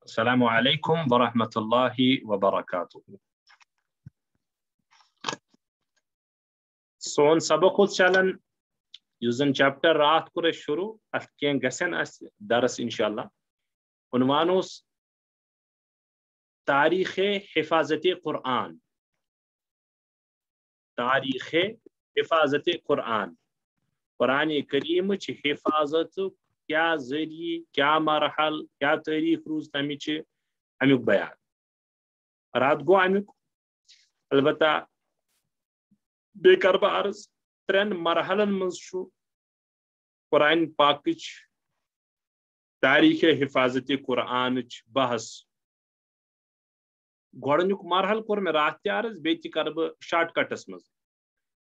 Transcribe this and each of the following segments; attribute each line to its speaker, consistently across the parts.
Speaker 1: السلام علیکم ورحمۃ اللہ وبرکاتہ. سون سبق چلان زن چیپٹر رات کور شروع ات گھن درس انشاءاللہ. عنوان تاریخ حفاظت قرآن. تاریخ حفاظت قرآن. قرآن کریم حفاظت کیا ذریعہ کیا مرحل کیا تاریخ روز تمچ امیک بیان. رات گو امیک البتہ بی کر بہ عرض ترین مرحلن مز قرآن پاکچ تاریخ حفاظت قرآن بحث. گۄڈنیُک مرحل کور میں رات تہ عرض بیٚیہِ تہِ کر بہ شارٹ کٹس مز.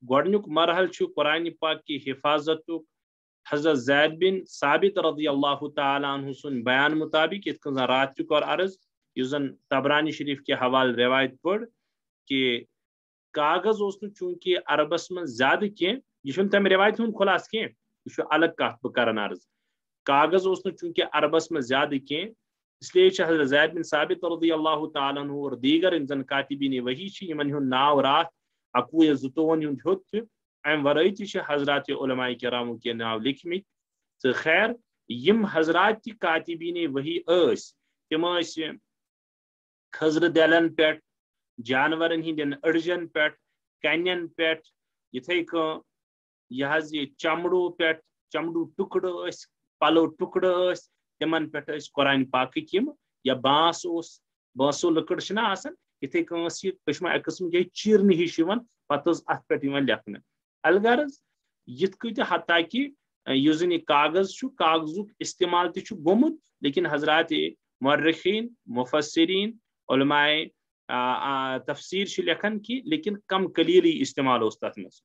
Speaker 1: گۄڈنیُک مرحل چھ قرآن پاک کی حفاظت حضرت زید بن ثابت رضی اللہ تعالیٰ عنہ سن بیان مطابق یت کن رات تہ کور عرض یس زن طبرانی شریف کے حوالہ روایت پڑ کہ کاغذ اس چونکہ عربس من زیادہ کی یہ تم روایت ہند خلاص کی یہ الگ کت بہ کران عرض. کاغذ اس چونکہ عربس من زیادہ کی اس لیے حضرت زید بن ثابت رضی اللہ تعالیٰ عنہ اور دیگر ان زن کاتبین وحی یمن ہند ناو رات 21 زُتوون ہند ہیوت ام ورٲے تہ حضرات علماء کرام کے ناو لکھمت. تو خیر یم حضرات تہ کاتبین وحی تم خضر دلن پہ جانورن ہندین اڑجن پہ کنین پہ اتھے یہ چمڑو پہ چمڑو ٹکڑ پلو ٹکڑ تمن پہ قرآن پاک یا بانس بانسو لکڑ آسان اتھے یہ قسم قسم کے چیرن ہش پتہ ات پہ لکھن. الغرض یت کت حتیٰ کہ اس زن یہ کاغذ کاغذک استعمال تہ گومت لیکن حضرات مورخین مفسرین علماء تفسیر لکھن کی لیکن کم قلیل استعمال اس تر مز.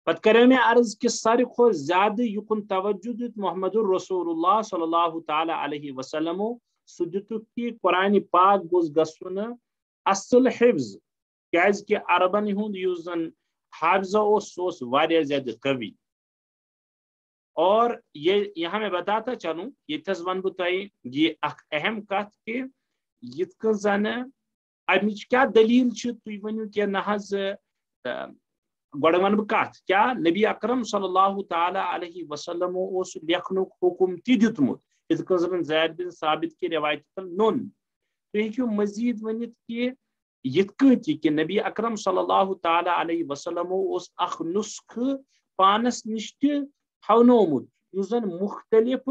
Speaker 1: پتہ کرے میں عرض کہ ساری کھو زیادہ یکن توجہ دیت محمد الرسول اللہ صلی اللہ تعالی علیہ وسلم سہ دت کہ قرآن پاک گوس گژھن اصل حفظ کیاز کہ عربن ہند یس زن حافظہ اس واریاہ زیادہ قوی. اور یہ یہاں میں بتاتا چلوں یتس ون بہ تہ یہ اخ اہم کت کہ یت کن زن امچ کیا دلیل تھی ونو کہ نہ گۄڈٕ ون بہ کت کیا نبی اکرم صلی اللہ تعالی علیہ وسلم اس لکھنک حکم تہ دیتمت یت کن زن زید بن ثابت کی روایت نون. تھی ہیکو مزید ونت کہ یت کٔنۍ کہ نبی اکرم صلی اللہ تعالی علیہ وسلم اس اخ نسخہ پانس نش تہ تھونومت یس زن مختلف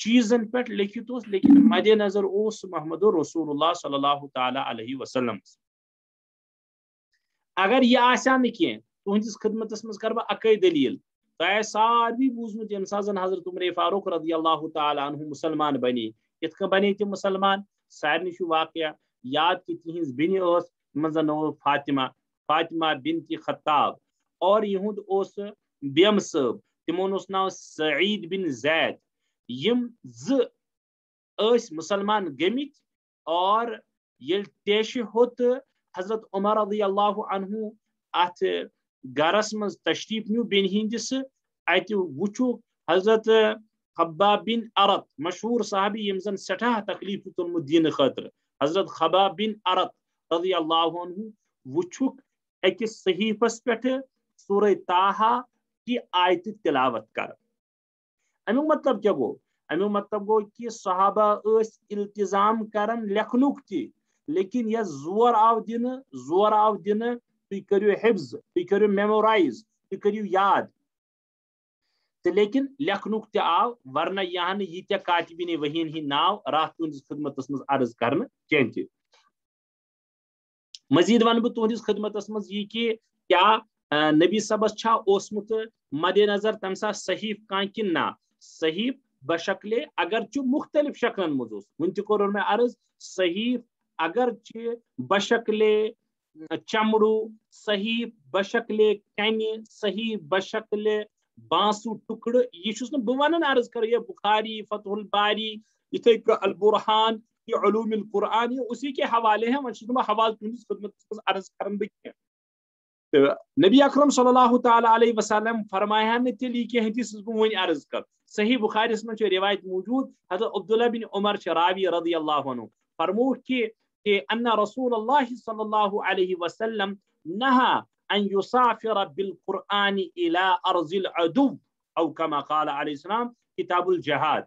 Speaker 1: چیزن پہ لکھت لیکن مد نظر اس محمد رسول اللہ صلی اللہ تعالی علیہ وسلم. اگر یہ آسیا نہ کی تہندس خدمتس مز کر بہ اکے دلیل تہ ساری بوزمت یم سات زن حضرت عمر فاروق رضی اللہ تعالی عنہ مسلمان بنی یت کن بنے تم مسلمان. سارے واقعہ یاد کہ تہذ بین من فاطمہ فاطمہ بنت خطاب اور یہند اس بیم صٲب تمن اس ناو سعید بن زید یم مسلمان گمت اور یل ٹیش ہوت حضرت عمر رضی اللہ عنہ ات گرس مز تشریف نیو بین ہندس ات وچو حضرت خباب بن ارت مشہور صحابی یم زن سٹھا تکلیف تلمت دین خاطر حضرت خباب بن ارت رضی اللہ عنہ وچھک اکس صحیفس پہ سورہ طٰہٰ کی آیت تلاوت کر. امیک مطلب کیا گو امیک مطلب گو کہ صحابہ التزام کرن لکھنک تہ لیکن یہ زور آو دن تھی کرو حفظ تھی کرو میمورائز تھی کرو یاد تو لیکن لکھنک تہ آو ورنہ یہ یہ کاتبین وحین ہند ناو رات تہندس خدمتس مز عرض کرنے کہیں تہ. مزید ون بہ تہندس خدمتس مز یہ کہ کیا نبی صبس چھا اوسمت مد نظر تمہ سات صحیف کان کن نا صحیف بشکل اگرچہ مختلف شکلن مز ون تہ کور میں عرض صحیف اگرچہ بشکل چمڑو صحیح بشکل کنہ صحیح بشکل بانسو ٹکڑ یہ بہ ونان عرض کر یہ بخاری فتح الباری اتھے البرحان یہ علوم القرآن یہ اسی کے حوالے ہیں ون حوالہ تہندس خدمت عرض کرن بہ تو نبی اکرم صلی اللہ تعالیٰ علیہ وسلم فرمایا تیلی کی حدیث بہ ون عرض کر صحیح بخاری من روایت موجود حضرت عبداللہ بن عمر راوی رضی اللہ عنہ فرمو کہ ان رسول اللہ صلی اللہ علیہ وسلم نہا ان یسافر بالقرآن الى ارض العدو او کما قال علیہ السلام کتاب الجہاد.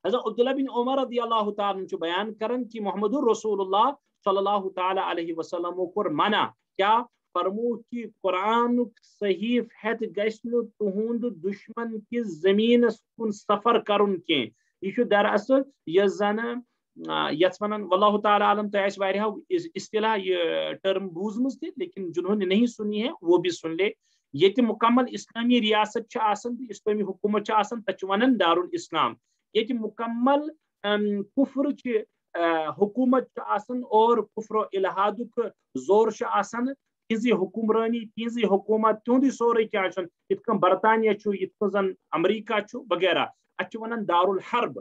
Speaker 1: حضرت عبداللہ بن عمر رضی اللہ تعالیٰ بیان کرن کہ محمد الرسول اللہ صلی اللہ تعالیٰ علیہ وسلم کور منع کیا فرمو کہ قرآن صحیف ہت گھن تہند دشمن کس زمین کن سفر کرن کی یہ دراصل یس زن یت ونان واللہ تعالیٰ عالم تو واریاہو اصطلاح یہ ٹرم بوزمز تھی لیکن جنہوں نے نہیں سنی ہے وہ بھی سن لے. یہ مکمل اسلامی ریاست اسلامی حکومت تک ونان دار الاسلام. یہ مکمل کفر حکومت اور کفر و الحاد زور تہذی حکمرانی تہذی حکومت تہندی سورے کیا یت برطانیہ یت زن امریکہ وغیرہ ات ونان دار الحرب.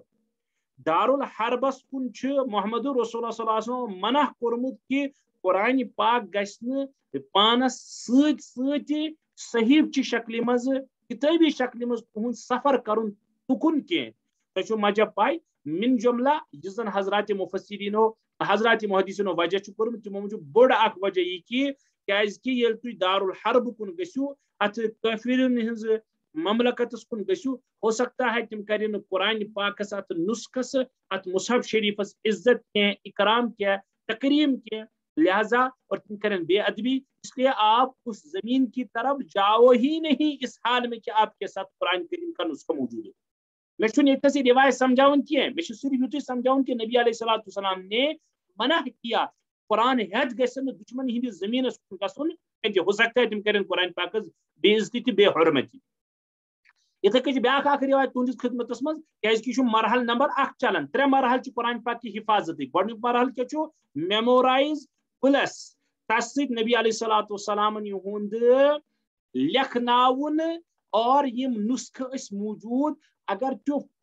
Speaker 1: دار الحربس کن محمد رسول اللہ صلی اللہ علیہ وسلم منع کورمت کہ قرآن پاک گھن پانس سی صحیح چی شکل مز کتابی شکل مز تہند سفر کرن تکن کی تہ مجہ پائی من جملہ اس زن حضرات مفسرینو حضرات محدثینو وجہ کورمت تمو بڑ اخ وجہ یہ کہ یل تھی دار الحرب کن گسو ات کافرن ہز مملکتس کن گسو ہو سکتا ہے تم کریں قرآن پاکس ات نسخس ات مصحف شریفس عزت کی اکرام کی تکریم کی لہذا اور تم کریں بے ادبی اس لیے آپ اس زمین کی طرف جاؤ ہی نہیں اس حال میں کہ آپ کے ساتھ قرآن کریم کا نسخہ موجود ہے. میں ایک سی روایت سمجھاؤں کی ہے میں صرف یوتھی سمجھاؤں کہ نبی علیہ السلام نے منع کیا قرآن ہت گھن دشمن ہند زمین گھن ہو سکتا ہے تم کریں قرآن پاک بے عزتی تو بے حرمتی. اتھے کچھ بیاکھ اخ روایت تہندس خدمتس مز کہ مرحل نمبر 1 چلان 3 مرحل قرآن پاک کی حفاظت. گۄڈنیُک مرحل کیا میمورائز پلس تس ست نبی علیہ السلام یہند لکھناون اور یم نسخہ اس موجود اگر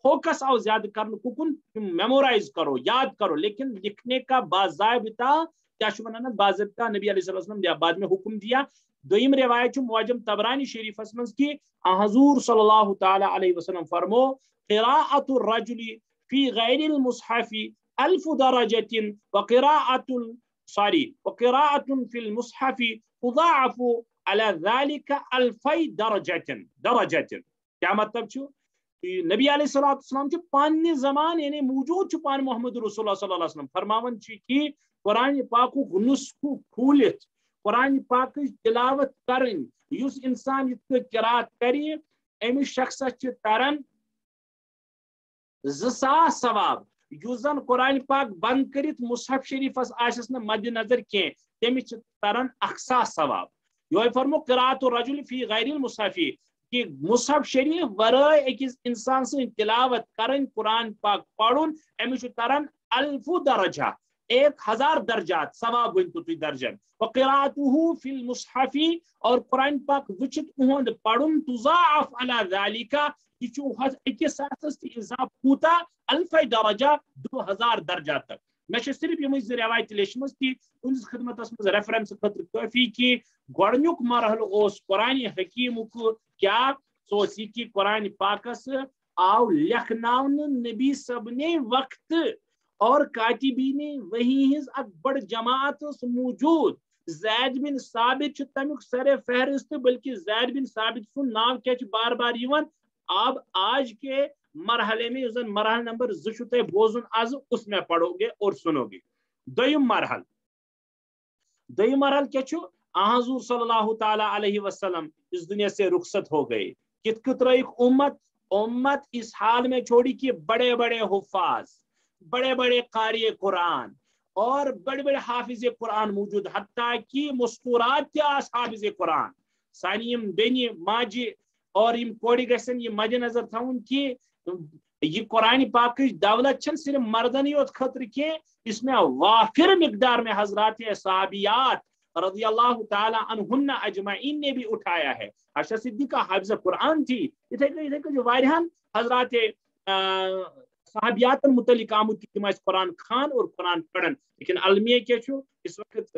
Speaker 1: فوکس آو زیادہ کرنے کن میمورائز کرو یاد کرو لیکن لکھنے کا باضابطہ کیا باضابطہ نبی علیہ السلام نے بعد میں حکم دیا. دویم روایت معجم طبرانی شریفس مز کہ حضور صلی اللہ تعالی علیہ وسلم فرمو قراءۃ الرجل فی غیر المصحف 1000 درجۃ وقراءۃ فی المصحف تضاعف على ذلك 1000 درجۃ. کیا مطلب نبی علیہ السلام پاننے زمان یعنی موجود پان محمد رسول اللہ صلی اللہ علیہ وسلم فرماون کہ قرآن پاک نسخہ کھولت قرآن پاک تلاوت کرن یس انسان یہ قرات کری امس شخص تران 2000 ثواب. یس زن قرآن پاک بند کرت مصحف شریفس آسس نا مد نظر کی تمس تران 100 ثواب. یہ فرمو قراءۃ الرجل فی غیر المصحف کہ مصحف شریف ورائے اکس انسان سے تلاوت کرن قرآن پاک پڑھن امس تران 1000 درجہ 1000 درجات ثواب ورنتو تھی درجن. وقراءته فی المصحف اور قرآن پاک وچت اہند پڑھن تضاعف علی ذالک یہ اکس ساتس اضاف کوتا 1000 درجہ 2000 درجہ تک. میں صرف یہ روایت لیچمز کہ تہندس خدمتس مز ریفرنس خاطر کافی کہ گۄڈنیُک مرحل اس قرآن حکیم کیا سوس یہ کہ قرآن پاکس آو لکھناون نبی صبنے وقت اور کاتبین وحی ہز اک بڑ جماعت موجود. زید بن ثابت تمیک سر فہرست بلکہ زید بن ثابت سن نام کیا بار بار یوان. آپ آج کے مرحلے میں مرحل نمبر 2 بوزن آز اس میں پڑھو گے اور سنو گے. دویم مرحل کیا حضور صلی اللہ تعالی علیہ وسلم اس دنیا سے رخصت ہو گئے. کت رہی امت اس حال میں چھوڑی کہ بڑے بڑے حفاظ بڑے بڑے قاری قرآن اور بڑے بڑے حافظ قرآن موجود حتیٰ کہ مستورات کیا حافظ قرآن سانی بینی ماجی اور کوڑی گسن یہ مد نظر تھاؤن کہ یہ قرآن پاک دولت چھن صرف مردن یوت خطر کی اس میں وافر مقدار میں حضرات صحابیات رضی اللہ تعالی عنہن اجمعین نے بھی اٹھایا ہے. عائشہ صدیقہ حافظ قرآن تھی. جو واریہن حضرات صحابیات متعلق آمد کی تم قرآن خان اور قرآن پڑھن لیکن المیہ کیا اس وقت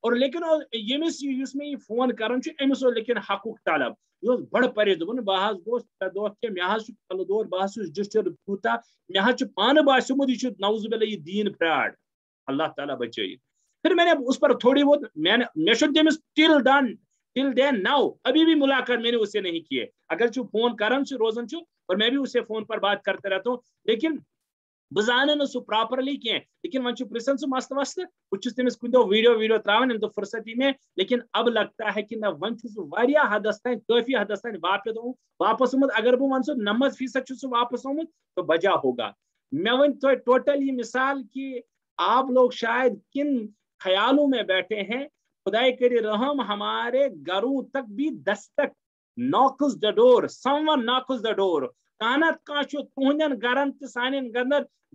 Speaker 1: اور لیکن یمس یس میں فون کران امس لیکن حقوق طلب یہ بڑ پریش دن بہ گوس دہ کہ مے کل دور بہ ڈسٹرب تیوتہ مے پانہ باسیومت یہ نوز باللہ یہ دین فراڈ اللہ تعالیٰ بچائی. پھر میں نے اس پر تھوڑی بہت میں تمس ٹل دین ناؤ ابھی بھی ملاقات میں نے اس سے نہیں کی ہے. اگر فون کران روزان اور میں بھی اس سے فون پر بات کرتے رہتا ہوں لیکن بہ زان سہ پراپرلی کی لیکن ون پرسن سہ مست وست بہت تمس کن دہ ویڈیو تراان ام دہ فرصتی میں لیکن اب لگتا ہے کہ نہ ون حدس تین کافی حدس تین واپس آمت. اگر بہ ون 90% سہ واپس آمت تو بجا ہوگا. میں ون تو ٹوٹل یہ مثال کہ آپ لوگ شاید کن خیالوں میں بیٹھے ہیں. خدائے کری رحم ہمارے گھروں تک بھی دستک knocks the door, someone knocks the door. کانت کان تہندین گرن تو سان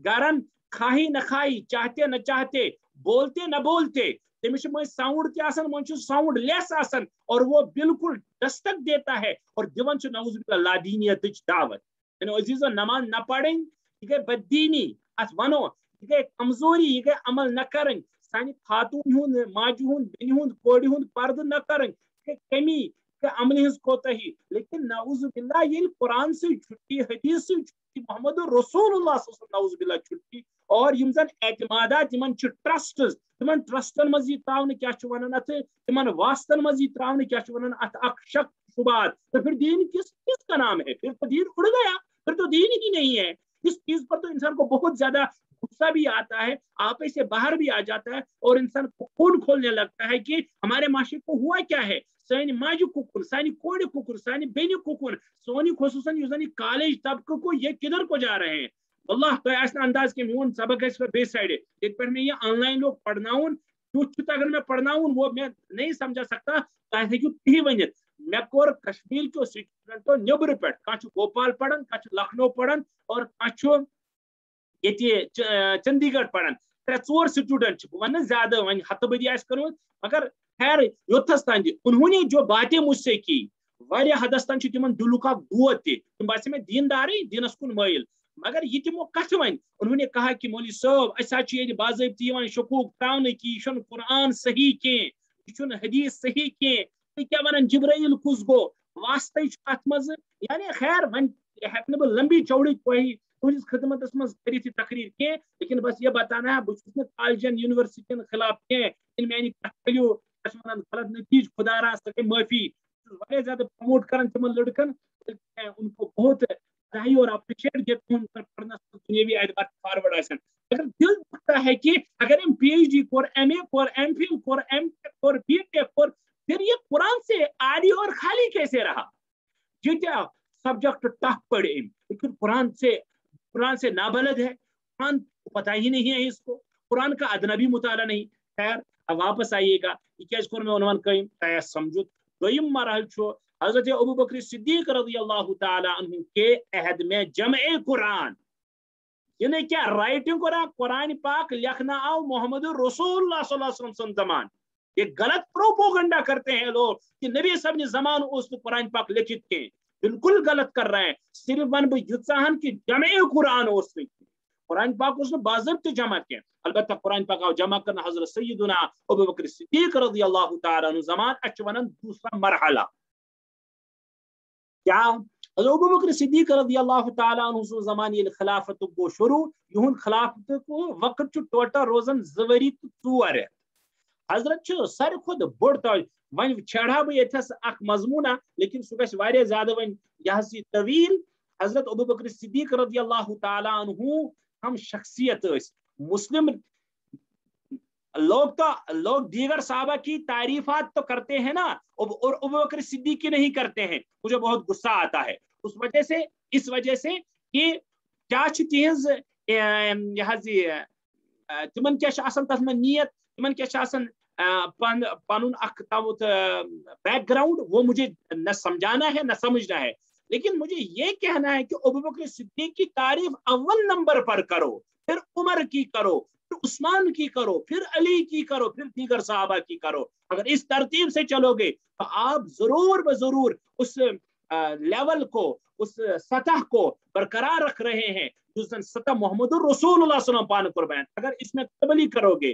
Speaker 1: گرن کھاہی نہ کھاہی چاہتے نہ چاہتے بولتے نہ بولتے تمس من ساؤنڈ تہ من ساؤنڈ لیس آسان اور وہ بالکل دستک دیتا ہے اور دون نعوذ باللہ لادینیت دعوت. یعنی عزیزو نماز نہ پڑھیں یہ گئی بددینی ات ونو یہ گئی کمزوری یہ گئی عمل نہ کریں سانہ خاتون ہند ماجہ ہند بین ہند کوڑ ہند پردہ نہ کریں کمی عمل ہز کوتاہی. لیکن نعوذ باللہ یہ قرآن سے چھٹی حدیث سے چھٹی محمد رسول اللہ صلی اللہ علیہ وسلم نعوذ باللہ چھٹی اور یم زن اعتمادات یمن ٹرسٹز تمن ٹرسٹن مز یہ تراؤن کیا ونان ات تمن واسطن مز یہ تراؤن کیا ونان ات اک شک شبہات. تو پھر دین کس کا نام ہے؟ پھر تو دین اڑ گیا, پھر تو دین ہی نہیں ہے. اس چیز پر تو انسان کو بہت زیادہ غصہ بھی آتا ہے, آپے سے باہر بھی آ جاتا ہے اور انسان کو خون کھولنے لگتا ہے کہ ہمارے معاشرے کو ہوا کیا ہے. سانی ماجہ ککن سانی کوڑ ککن سانی بین ککن سونی خصوصاً یہ کالج طبقہ کو یہ کدھر کو جا رہے ہیں. اللہ تو انداز کہ میون سبق گھس بے سائڈ یہ پہ میں یہ آن لائن لوگ پڑھناؤن تیت اگر میں پڑھناؤن وہ میں نہیں سمجھا سکتا. تہ ہیکو تھی ونت مے کور کشمیر کے سٹوڈنٹو نبر پہ کھانا بھوپال پڑھان کھانا لکھنؤ پڑھان اور کھانا یہ چندی گڑھ پڑھان 3-4 سٹوڈنٹ ون زیادہ ون ہتھ بدی آس کر مگر خیر یوتھس تان انہوں نے جو باتیں مجھ سے کی واریاہ حدس تان تم دلک اخ دود تم باسے میں دیندارے دینس کن مائل مگر یہ تمو کت ون. انہوں نے کہا کہ مولوی صاحب اس یہ باضابطہ شکوک تراؤن کہ یہ قرآن صحیح کی یہ حدیث صحیح کی تھی کیا ونان جبرائیل کس گو واسطے ات مز. یعنی خیر ون ہیکہ بہ لمبی چوڑی تہذیس خدمت مز کر تقریر کی لیکن بس یہ بتانا ہے بہت کالجن یونیورسٹین خلاف کی میانہ کتو غلط نتیج خدا راست معافی زیادہ پروموٹ کران تم لڑکن ان کو بہت بھائی اور اپریشیٹ دیتا ہوں پڑھنا دنیاوی اعتبار فارورڈ آسن. اگر دل دکھتا ہے کہ اگر ہم P H D course M A course M Phil course M Tech course B Tech course پھر یہ قرآن سے عاری اور خالی کیسے رہا. جتیا سبجیکٹ ٹف پڑے لیکن قرآن سے نابلد ہے, قرآن کو پتہ ہی نہیں ہے اس کو, قرآن کا ادنا بھی مطالعہ نہیں. خیر اب واپس آئیے گا یہ کیا کور میں عنوان قیم تیا سمجھت دویم مرحل حضرت ابو بکر صدیق رضی اللہ تعالی عنہ کے عہد میں جمع قرآن یعنی کیا رائٹنگ قرآن پاک لکھنا آؤ محمد رسول اللہ صلی اللہ علیہ وسلم زمان. یہ غلط پروپوگنڈا کرتے ہیں لوگ کہ نبی صاحب نے زمان اس قرآن پاک لکھت کے, بالکل غلط کر رہے ہیں. صرف ون بہ یوتسان کہ جمع قرآن اس قرآن پاک اس نے باضابطہ جمع کیا. البتہ قرآن پاک جمع کرنا حضرت سیدنا ابو بکر صدیق رضی اللہ تعالی عنہ زمان اچ ونن دوسرا مرحلہ کیا حضرت ابو بکر صدیق رضی اللہ تعالی عنہ زمان یہ خلافت گو شروع یہن خلافت کو وقت ٹوٹل روزن 2 ؤری تہٕ 4 رٮ۪تھ. حضرت ساروی کھت بوڑ تو ون چھڑا بہ یتھس اخ مضمونہ لیکن سہ گژھِ واریاہ زیادہ ون یہ طویل. حضرت ابو بکر صدیق رضی اللہ تعالی عنہ ہم شخصیت مسلم لوگ دیگر صحابہ کی تعریفات تو کرتے ہیں نا اور ابو بکر صدیق کی نہیں کرتے ہیں. مجھے بہت غصہ آتا ہے اس وجہ سے کہ کیا تہذ تمن کیا تر میں نیت تمن کیا پن اخ تمت بیک گراؤنڈ وہ مجھے نہ سمجھانا ہے نہ سمجھنا ہے. لیکن مجھے یہ کہنا ہے کہ ابو بکر صدیق کی تعریف اول نمبر پر کرو, پھر عمر کی کرو, پھر عثمان کی کرو, پھر علی کی کرو, پھر دیگر صحابہ کی کرو. اگر اس ترتیب سے چلو گے تو آپ ضرور بضرور اس لیول کو اس سطح کو برقرار رکھ رہے ہیں جس سطح محمد الرسول اللہ صلی اللہ علیہ وسلم پان قربان. اگر اس میں قبلی کرو گے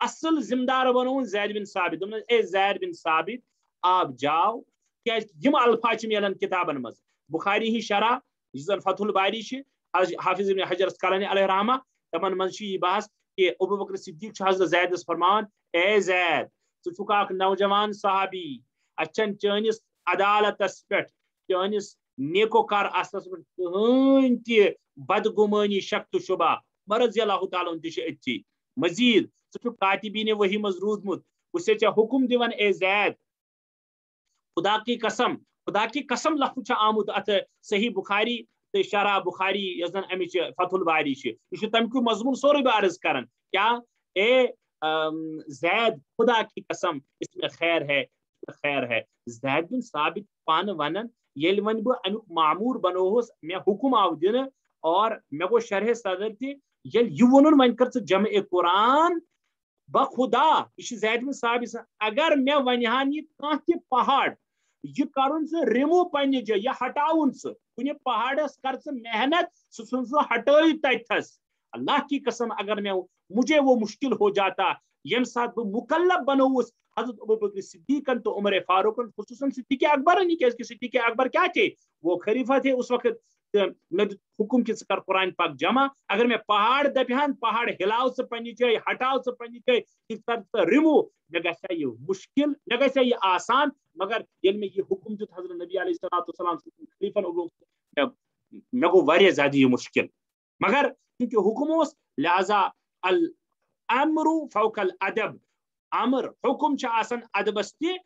Speaker 1: اصل ذمہ دار بنون زید بن ثابت دوپن اے زید بن ثابت آپ جاؤ کیا یم الفاظ ملن کتابن مز بخاری ہی شرح زن فتح الباری حافظ ابن حجر اسقلانی علیہ رحمہ تمن مز یہ بحث کہ ابو بکر صدیق حضرت زید فرمان اے زید ژٕ اخ نوجوان صحابی اچھن چانس عدالتس پہ چانس نیکو کار آسنس پہ کہین تہ بدگمانی شک تو شبہ رضی اللہ تعالیٰ اتھی مزید ژٕ کاتبین وحی مز روزمت بس حکم دیوان اے زید خدا کی قسم لفظ آمت ات صحیح بخاری تو شرح بخاری یس زن امچ فتح الباری یہ تمک مضمون سورے بہ عرض کران کیا اے زید خدا کی قسم اس میں خیر ہے زید بن ثابت پان ونن یل ون بہ امیک معمور بنوہس مے حکم آو دن اور مے گو شرح صدر تہ یل یہ ونن ون کر جمع قرآن بخدا یہ زید بن ثابت اگر مے ونہان یہ کانٛہہ تہ پہاڑ یہ کرن رمو پنہ جائے یا ہٹاؤن کن پہاڑس کر محنت ژھن ہٹائی تتھس اللہ کی قسم اگر مجھے وہ مشکل ہو جاتا یم سات بہ مکلف بنوس حضرت ابو بکر صدیقن تو عمر فاروقن خصوصاً صدیق اکبرن کی صدیق اکبر کیا تھے وہ خلیفہ تھے اس وقت میں حکم کہ کر قرآن پاک جمع اگر میں پہاڑ دپہان پہاڑ ہلاو پنہ جائے ہٹاو پنہ جائے کر رمو مے گژھِ یہ مشکل مے گژھِ یہ آسان مگر یل میں یہ حکم دیت حضرت نبی علیہ السلام خلیفہ مے گو واریاہ زیادہ یہ مشکل مگر کیونکہ حکم اس لہذا الامر فوق الادب امر حکم آسان ادبس تہ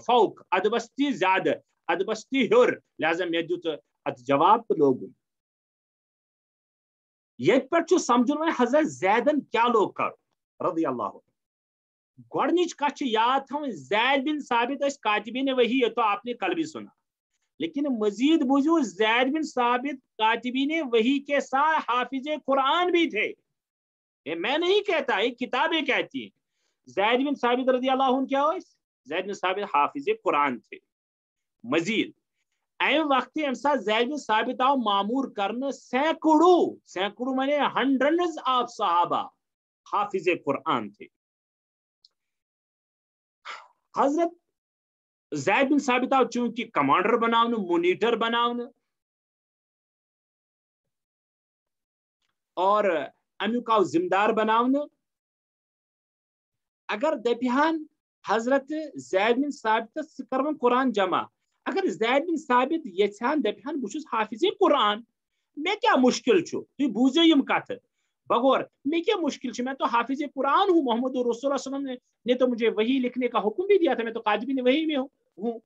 Speaker 1: فوق ادبس تہ زیادہ ادبس تہ ہیور لہذا مے دیت ات جواب تو لوگ یت پہ سمجھن و حضرت زیدن کیا لوگ کر رضی اللہ گۄڈنِچ کتھ یاد تھاؤن زید بن ثابت اس کاتبین وحی یہ تو آپ نے کل بھی سنا لیکن مزید بوجھو زید بن ثابت کاتبین وحی کے ساتھ حافظ قرآن بھی تھے یہ میں نہیں کہتا یہ کتابیں کہتی ہیں زید بن ثابت رضی اللہ عنہ کیا ہو زید بن ثابت حافظ قرآن تھے مزید ایم وقت ام سات زید بن ثابت آو معمور کرنے سینکڑوں مانے ہنڈریڈز آف صحابہ حافظ قرآن تھے حضرت زید بن ثابت آو چونکہ کمانڈر بناؤن مونیٹر بناؤن اور امیک آو ذمہ دار بناؤن اگر دپہان حضرت زید بن ثابت کرون قرآن جمع اگر زید بن ثابت یھان دپہان بہ حافظ قرآن میں کیا مشکل تھی بوزو یم کت بغور میں کیا مشکل میں تو حافظ قرآن ہوں محمد رسول اللہ صلی اللہ علیہ وسلم نے تو مجھے وہی لکھنے کا حکم بھی دیا تھا میں تو کاتبین وحی میں ہوں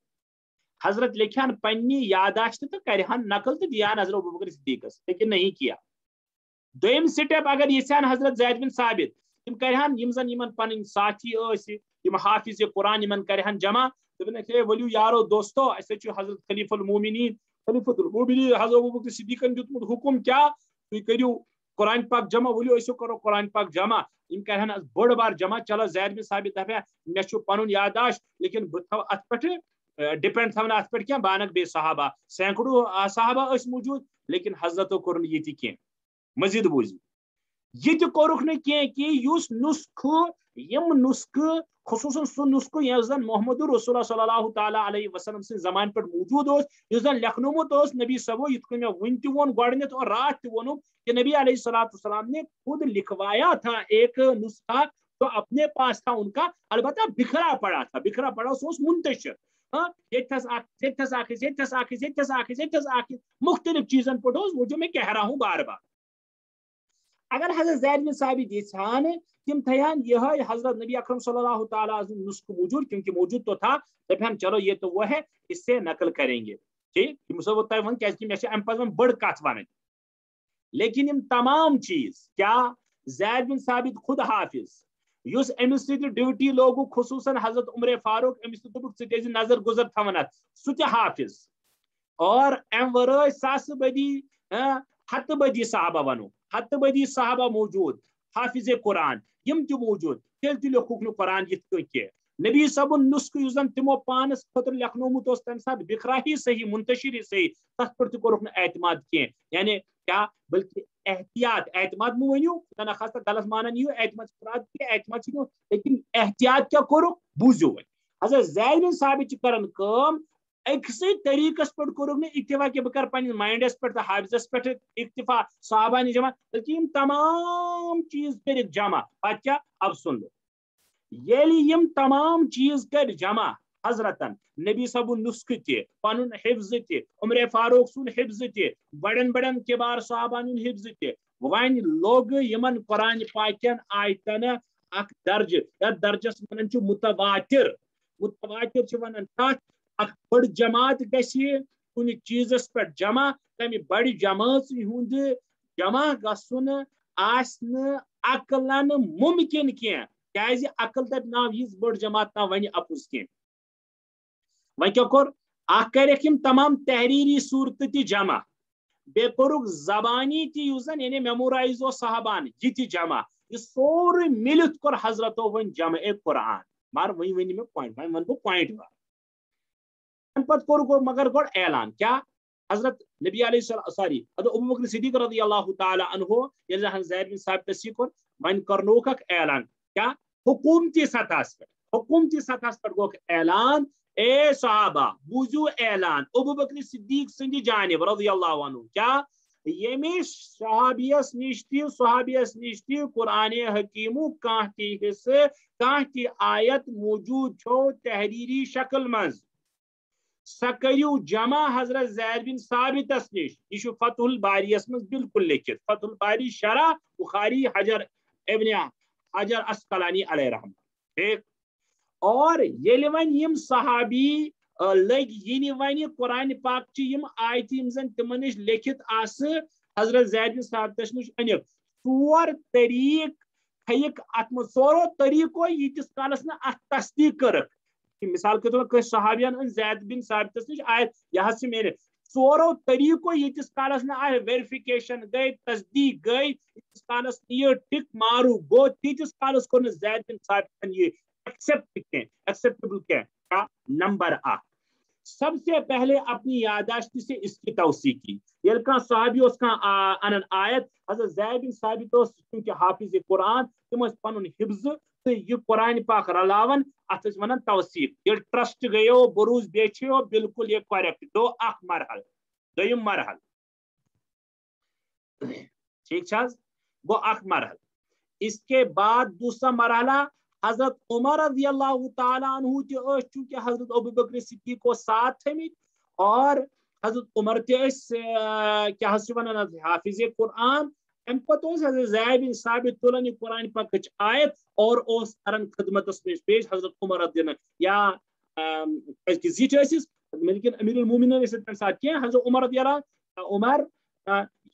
Speaker 1: حضرت لکھان پنی یاداشت تو کرہان نقل تو دیان حضرت ابو بکر صدیق لیکن نہیں کیا دویم سٹیپ اگر یھان حضرت زید بن ثابت تم کرہان یم زن یمن پن ساتھی یم حافظ قرآن یمن کرہان جمع ولو یارو دوستو اسے حضرت خلیفہ المومنین حضرت ابو بکر صدیقن دیتمت حکم کیا تھی کرو قرآن پاک جمع ولو اسو کرو قرآن پاک جمع یم کرہن بڑ بار جمع چلو زید بن ثابت دپیا مے پن یاداشت لیکن بہ تھو ات پہ ڈپینڈ تھونا ات پہ بانک بے صحابہ سینکڑوں صحابہ اس موجود لیکن حضرتو کورن یہ کی مزید بوزو یہ تہ کورک نا کہ اس نسخہ یم نسخہ خصوصاً سہ نسخہ یس زن محمد رسول اللہ صلی اللہ تعالیٰ علیہ وسلم سن زمان پہ موجود اس زن لکھنومت نبی صبو یت کن ون تہ وون گۄڈنیتھ اور رات تہ وونم کہ نبی علیہ السلام نے خود لکھوایا تھا ایک نسخہ تو اپنے پاس تھا ان کا البتہ بکھرا پڑا سو منتشر مختلف چیزن پہ وہ جو میں کہہ رہا ہوں بار بار اگر حضرت زید بن ثابت یھان تم تھیان یہ حضرت نبی اکرم صلی اللہ تعالیٰ نسخہ موجود کیونکہ موجود تو تھا دپان چلو یہ تو وہ ہے اس سے نقل کریں گے ٹھیک میں بڑ کت ون لیکن یم تمام چیز کیا زید بن ثابت خود حافظ اس امس ڈیوٹی لوگو خصوصاً حضرت عمر فاروق امس ثہ نظر گزر تھوان ات سہ حافظ اور ام ورائے ساس بدی ہتھ بدی صحابہ ونو ہتھ بدی صحابہ موجود حافظ قرآن یم تہ موجود تیل تہ لیکھوک قرآن یت کہ نبی صبن نسخہ اس زن تمو پانس خطر لکھنومت تمہ سات بکھرا ہی صحیح منتشر ہی صحیح تر پہ تہ کورک اعتماد کی یعنی کیا بلکہ احتیاط اعتماد مو ونیو خدا نخواستہ غلط مانن یہ اعتماد فراد کی اعتماد چھنو لیکن احتیاط کیا کرو بوزو حضرت زید بن ثابت کرن کام اکسی طریقس پہ کورک نا اکتفا کہ بہ پنس مائنڈس پہ حافظس پہ اکتفا صحابہ نش جمع بلکہ تمام چیز کر جمع پتہ کیا اب سن لو یم تمام چیز کر جمع حضرتن نبی صاحب نسخ تہ پن حفظ تہ عمر فاروق سن حفظ تہ بڑن بڑن کبار صحابان حفظ تہ ون لوگ یمن قرآن پاکن آیتن اخ درج یتھ درجس ونان چھ متواتر متواتر چھ ونان تک اخ بڑ جماعت گژھِ کن چیزس پہ جمع تمہ بڑ جماعت ہند جمع گژھن آسن عقلن ممکن کینٛہہ کیازِ عقل دپ نا یژ بڑ جماعت نا ون اپز کینٛہہ وۄنۍ کیٛاہ کوٚر اکھ کریکھ یم تمام تحریری صورت تہ جمع بیٚیہِ کوٚرُکھ زبانی تہ یُس زن یعنی میمورائز اوس صحابان یہ تہ جمع یہ سورُے ملتھ کوٚر حضرتو وۄنۍ جمع قرآن مگر وۄنۍ ؤنۍ مےٚ پویِنٹ وۄنۍ ون بہٕ پویِنٹ امہِ پتہٕ کوٚر مگر گۄڈٕ اعلان کیٛاہ حضرت نبی علیہ السلام سوری حضرت ابو بکر صدیق رضی اللہ تعالی عنہ ییٚلہِ زن زید بن ثابتس یہ کوٚر وۄنۍ کرنووُکھ اکھ اعلان کیا حکومتی سطحس پہ گوکھ اعلان اے صحابہ بوزو اعلان ابو بکر صدیق سندی جانب رضی اللہ عنہ کیا یمش صحابیس نش تہ قرآن حکیمو کانٛہہ تہ حصہ کانٛہہ تہ آیت موجود چھو تحریری شکل مز سہ کریو جمع حضرت زید بن ثابتس نش یہ فتح الباری مز بالکل لکھت فتح الباری شرح بخاری ابن حجر اسقلانی علیہ رحمہ ٹھیک اور ییٚلہِ وۄنۍ یم صحابی لگ ینہِ ونہِ قرآن پاک چہ یم آیتہ یم زن تمن نش لیکھت آسہٕ حضرت زید بن ثابتس نش انک ژور طریق تھیک ات منٛز ژورو طریقو ییتس کالس نہ ات تصدیق کرکھ مثال کے طور پر صحابین ان زید بن ثابتس نش آیت یہ چھ میرے ژورو طریقو ییتس کالس نہ آئے ویریفیکیشن گئی تصدیق گئی ییتس کالس یہ ٹک مارو گو تیتس کالس کور زید بن ثابتن یہ ایکسیپٹیبل کیا نمبر سب سے پہلے اپنی یادداشت سے اس کی توثیق کی یل کان صحابی اس کا انن آیت حضرت زید بن ثابت چونکہ حافظ قرآن تم پن حفظ تو یہ قرآن پاک رلاون ات ونان توثیق یل ٹرسٹ گیو بروز بیچو بالکل یہ کریکٹ دو اخ مرحل دویم مرحل ٹھیک چھ وہ اخ مرحل اس کے بعد دوسرا مرحلہ حضرت عمر رضی اللہ تعالیٰ عنہ چونکہ حضرت ابو بکر صدیق کو ساتھ تھمت اور حضرت عمر کیا حافظ قرآن ام پتہ حضرت زید بن ثابت تلن قرآن پاک آیت اور اس کرن خدمتس پیش حضرت عمر رضی اللہ یا زیٹ لیکن امیر المومنین تمہ سات کی حضرت عمر رضی اللہ عمر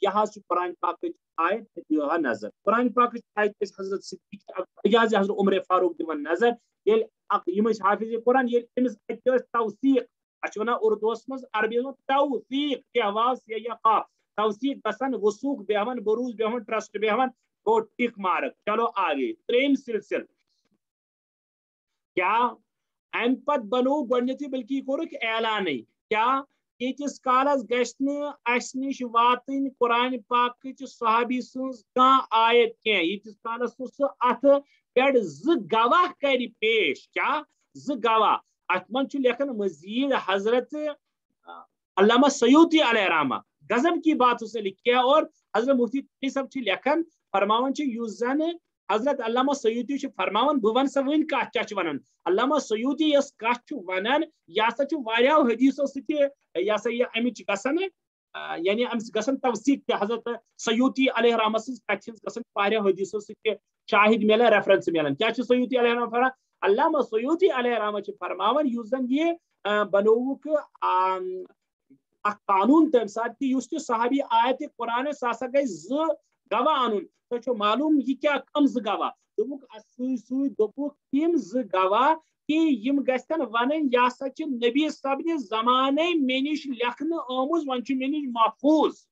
Speaker 1: یہ قرآن پاک آیت دیا نظر قرآن پاک آیت حضرت صدیق اجازت حضرت عمر فاروق دان نظر یم حافظ قرآن تمس توثیق اچھا اردو مز عربی توثیق توثیق گسن وثوق بیہون بروز بیہون ٹرسٹ بیہون گو ٹک مارک چلو آگے تریم سلسل کیا ام پت بنو گۄڈنیتھٕے بلکہ کورک اعلان کیا یتس کالس گھس نش واتن قرآن پاک صحابی سز کان آیت کی یتس کالس سہ ات پہ گواہ کر پیش کیا گواہ ات من لکھن مزید حضرت علامہ سیوطی علیہ رحمہ غضب کی بات اس نے لکھی ہے اور حضرت مفتی صاحب لکھن فرماون یس زن حضرت علامہ سیوطی فرماون بہ ون سا ون کت کیا ونان علامہ سیوطی یس کت ونان یہ سا واریاہو حدیثو سۭتۍ یہ سا یہ امچ گسان یعنی امس گسان توثیق تہ حضرت سیوطی علیہ رحمہ سز کت گسان واریاہو حدیثو سۭتۍ شاہد ملان ریفرنس ملان کیا سیوطی علیہ رحمہ فرمان علامہ سیوطی علیہ رحمہ فرماون یس زن یہ بنوک قانون تمہ سات کہ اس صحابی آیت قرآن سا گئی گواہ ان تو معلوم یہ کیا کم گواہ دوپک تم گواہ کہ یم گھن ون یہ سا نبی صبن زمانے مے نش لکھن آمز ون مے نش محفوظ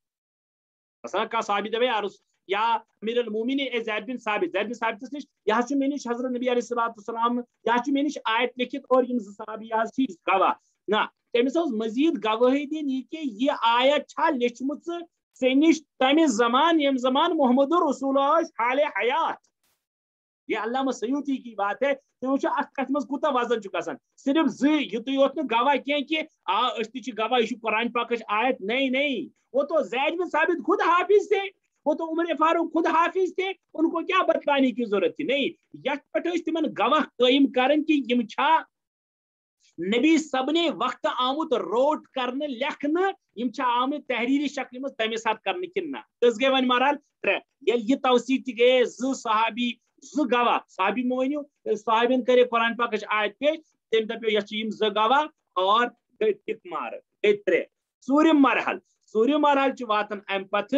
Speaker 1: مثلا کھانا صحابی دپے عرض یا امیر المومنین زید بن ثابتس نش یہ مے نش حضرت نبی علیہ السلام یہ مے نش آیت لکھت اور یم صحابی گواہ نا تمس مزید گواہی دن یہ کہ یہ آیت چھا لیچمت ثنش تمہ زمان یم زمان محمد رسول حال حیات. یہ علامہ سیوطی کی بات ہے. کت مز کوتا وزن گژھان صرف زیت یوت گواہ کی گواہ یہ قرآن پاک آیت. نہیں وہ تو زید بن ثابت خود حافظ تھے, وہ تو عمر فاروق خود حافظ تھے, ان کو کیا بتلانے کی ضرورت تھی. نہیں یت پہ تمن گواہ قائم کرن کہ یم چھا نبی صب نے وقت آمت روٹ کرنے لکھنے یم چھا آمت تحریری شکل میں تمے سات کرنے کن نہ. کس گئی ون مرحل 3. یہ توثیق گئے صحابی گواہ. صحابی مونیو صحابین کرے قرآن پاک آیت پیش تم دپو یہ گواہ اور ٹک مار گئی 3. ژوٗرِم مرحل واتن ام پتہ.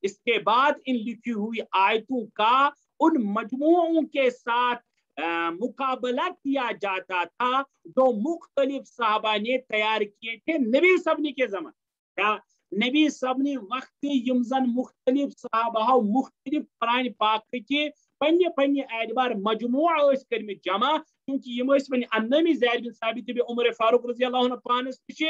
Speaker 1: اس کے بعد ان لکھی ہوئی آیتوں کا ان مجموعوں کے ساتھ مقابلہ کیا جاتا تھا جو مختلف صحابہ نے تیار کیے تھے نبی صبنی کے زمان. کیا نبی صبنی وقت یمزن مختلف صحابہ مختلف قرآن پاک کے پنہ پنہ اعتبار مجموعہ کرم جمع, کیونکہ یم ون انمی زید بن ثابت تہ عمر فاروق رضی اللہ عنہ پانس تہ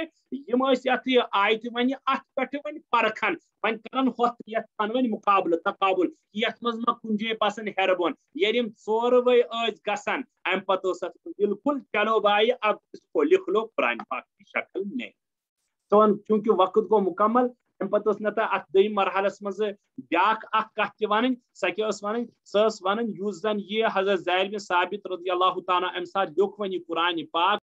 Speaker 1: یم یت آیت ون ات پہ ون پرکھن ون کرن ہوت یت ون مقابلہ تقابل یت مز ما کن جائے پسن ہیر بون. یل یم ژوروے گسان ام پتہ بالکل چلو بھائی اب اس کو لکھ لو قرآن پاک کی شکل میں. تو چونکہ وقت گو مکمل ام پتہ نتا ات دویم مرحلس مز بیاکھ اخ کت تہ ون سہ کیا ون سہ ون یس زن یہ حضرت زید بن ثابت رضی اللہ تعالیٰ ام سات لیوکھ ون یہ قرآن پاک